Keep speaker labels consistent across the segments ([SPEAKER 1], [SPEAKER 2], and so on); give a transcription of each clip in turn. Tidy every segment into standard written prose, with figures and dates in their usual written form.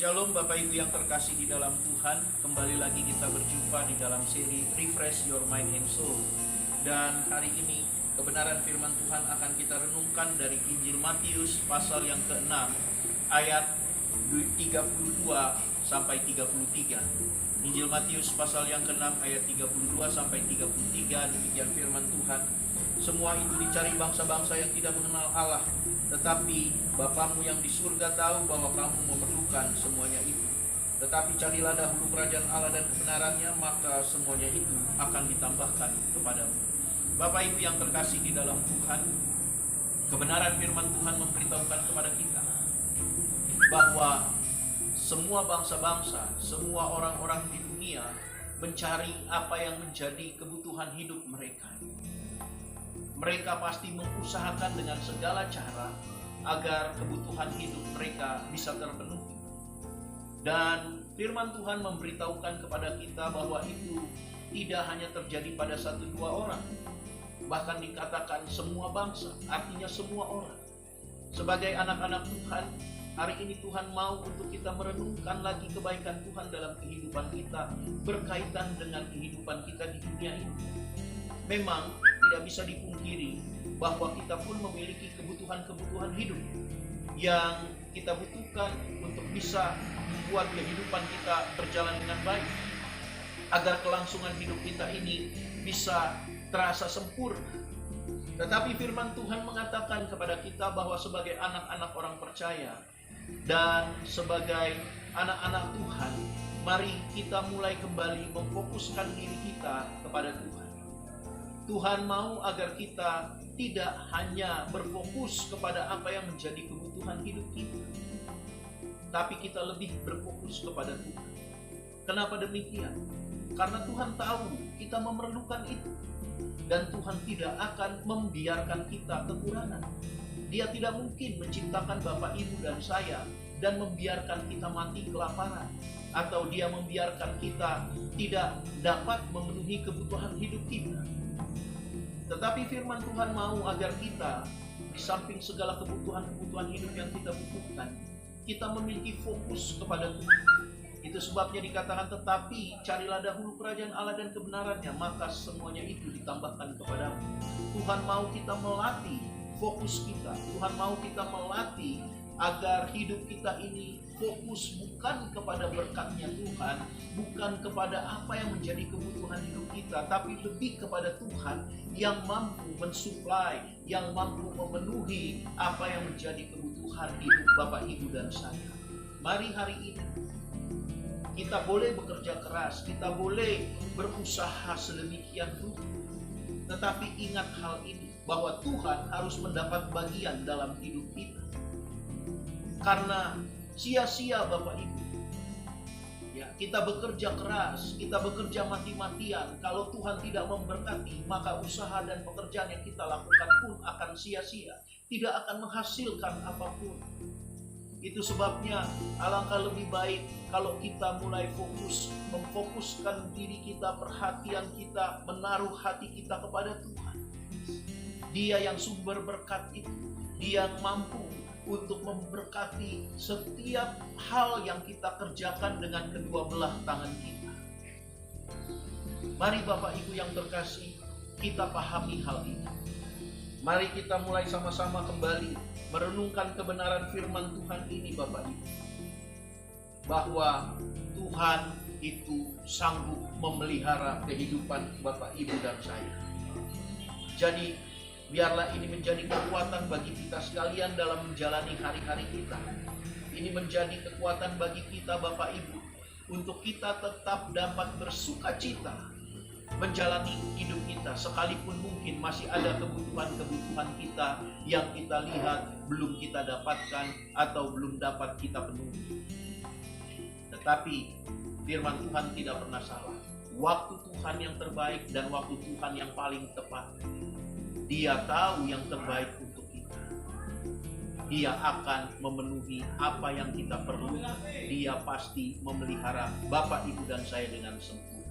[SPEAKER 1] Shalom Bapak Ibu yang terkasih di dalam Tuhan. Kembali lagi kita berjumpa di dalam seri Refresh Your Mind and Soul. Dan hari ini kebenaran firman Tuhan akan kita renungkan dari Injil Matius pasal yang ke-6 ayat 32 sampai 33. Injil Matius pasal yang ke-6 ayat 32 sampai 33, demikian firman Tuhan. Semua itu dicari bangsa-bangsa yang tidak mengenal Allah, tetapi Bapamu yang di surga tahu bahwa kamu memerlukan semuanya itu. Tetapi carilah dahulu kerajaan Allah dan kebenarannya, maka semuanya itu akan ditambahkan kepadamu. Bapak Ibu yang terkasih di dalam Tuhan, kebenaran firman Tuhan memberitahukan kepada kita bahwa semua bangsa-bangsa, semua orang-orang di dunia mencari apa yang menjadi kebutuhan hidup mereka. Mereka pasti mengusahakan dengan segala cara agar kebutuhan hidup mereka bisa terpenuhi. Dan firman Tuhan memberitahukan kepada kita bahwa itu tidak hanya terjadi pada satu dua orang. Bahkan dikatakan semua bangsa, artinya semua orang. Sebagai anak-anak Tuhan, hari ini Tuhan mau untuk kita merenungkan lagi kebaikan Tuhan dalam kehidupan kita, berkaitan dengan kehidupan kita di dunia ini. Memang tidak bisa dipungkiri bahwa kita pun memiliki kebutuhan-kebutuhan hidup yang kita butuhkan untuk bisa membuat kehidupan kita berjalan dengan baik, agar kelangsungan hidup kita ini bisa terasa sempurna. Tetapi firman Tuhan mengatakan kepada kita bahwa sebagai anak-anak orang percaya dan sebagai anak-anak Tuhan, mari kita mulai kembali memfokuskan diri kita kepada Tuhan. Tuhan mau agar kita tidak hanya berfokus kepada apa yang menjadi kebutuhan hidup kita, tapi kita lebih berfokus kepada Tuhan. Kenapa demikian? Karena Tuhan tahu kita memerlukan itu, dan Tuhan tidak akan membiarkan kita kekurangan. Dia tidak mungkin menciptakan Bapak, Ibu, dan saya dan membiarkan kita mati kelaparan, atau Dia membiarkan kita tidak dapat memenuhi kebutuhan hidup kita. Tetapi firman Tuhan mau agar kita, di samping segala kebutuhan-kebutuhan hidup yang kita butuhkan, kita memiliki fokus kepada Tuhan. Itu sebabnya dikatakan, tetapi carilah dahulu kerajaan Allah dan kebenarannya, maka semuanya itu ditambahkan kepadamu. Tuhan mau kita melatih fokus kita. Tuhan mau kita melatih agar hidup kita ini fokus bukan kepada berkatnya Tuhan, bukan kepada apa yang menjadi kebutuhan hidup kita, tapi lebih kepada Tuhan yang mampu mensuplai, yang mampu memenuhi apa yang menjadi kebutuhan hidup Bapak, Ibu, dan saya. Mari hari ini kita boleh bekerja keras, kita boleh berusaha sedemikian rupa, tetapi ingat hal ini, bahwa Tuhan harus mendapat bagian dalam hidup kita. Karena sia-sia Bapak Ibu, ya, kita bekerja keras, kita bekerja mati-matian, kalau Tuhan tidak memberkati, maka usaha dan pekerjaan yang kita lakukan pun akan sia-sia, tidak akan menghasilkan apapun. Itu sebabnya alangkah lebih baik kalau kita mulai fokus, memfokuskan diri kita, perhatian kita, menaruh hati kita kepada Tuhan. Dia yang sumber berkat itu, Dia yang mampu untuk memberkati setiap hal yang kita kerjakan dengan kedua belah tangan kita. Mari Bapak, Ibu yang terkasih, kita pahami hal ini. Mari kita mulai sama-sama kembali merenungkan kebenaran firman Tuhan ini, Bapak Ibu, bahwa Tuhan itu sanggup memelihara kehidupan Bapak, Ibu, dan saya. Jadi biarlah ini menjadi kekuatan bagi kita sekalian dalam menjalani hari-hari kita. Ini menjadi kekuatan bagi kita Bapak, Ibu, untuk kita tetap dapat bersukacita menjalani hidup kita, sekalipun mungkin masih ada kebutuhan-kebutuhan kita yang kita lihat belum kita dapatkan atau belum dapat kita penuhi. Tetapi firman Tuhan tidak pernah salah. Waktu Tuhan yang terbaik dan waktu Tuhan yang paling tepat. Dia tahu yang terbaik untuk kita. Dia akan memenuhi apa yang kita perlu. Dia pasti memelihara Bapak, Ibu, dan saya dengan sempurna.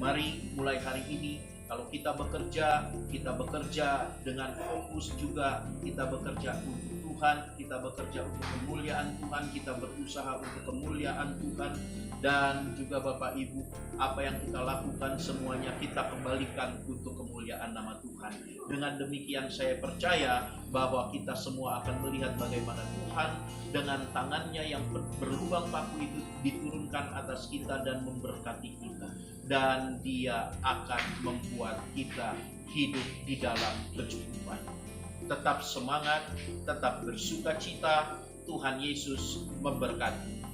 [SPEAKER 1] Mari mulai hari ini, kalau kita bekerja dengan fokus juga, kita bekerja untuk Tuhan, kita bekerja untuk kemuliaan Tuhan, kita berusaha untuk kemuliaan Tuhan. Dan juga Bapak Ibu, apa yang kita lakukan semuanya kita kembalikan untuk kemuliaan nama Tuhan. Dengan demikian saya percaya bahwa kita semua akan melihat bagaimana Tuhan dengan tangannya yang berlubang paku itu diturunkan atas kita dan memberkati kita. Dan Dia akan membuat kita hidup di dalam kecukupan. Tetap semangat, tetap bersuka cita. Tuhan Yesus memberkati.